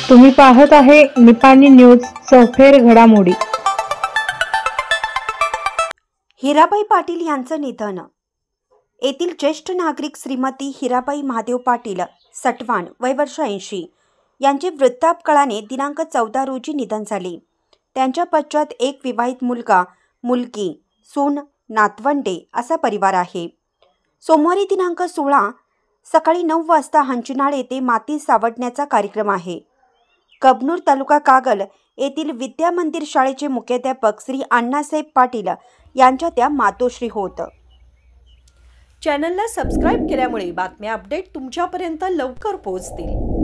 तुम्ही पाहत आहे निपाणी न्यूज सफेर घडामोडी। हिराबाई पाटील यांचं निधन। येथील ज्येष्ठ नागरिक श्रीमती हिराबाई महादेव पाटील सटवाण वय वर्ष 80 यांचे वृद्धापकाळाने दिनांक 14 रोजी निधन झाले। त्यांच्या पश्चात एक विवाहित मुलगा, मुलगी, सून, नातवंडे असा परिवार आहे। सोमवारी दिनांक 16 सकाळी 9 वाजता हंचनाळ येथे माती सावडण्याचा कार्यक्रम आहे। कबनूर तालुका कागल येथील विद्या मंदिर शाळेचे मुख्याध्यापक श्री अण्णासाहेब पाटील यांच्या त्या मातोश्री होत। चॅनलला सबस्क्राइब केल्यामुळे बातम्या अपडेट तुमच्यापर्यंत लवकर पोहोचतील।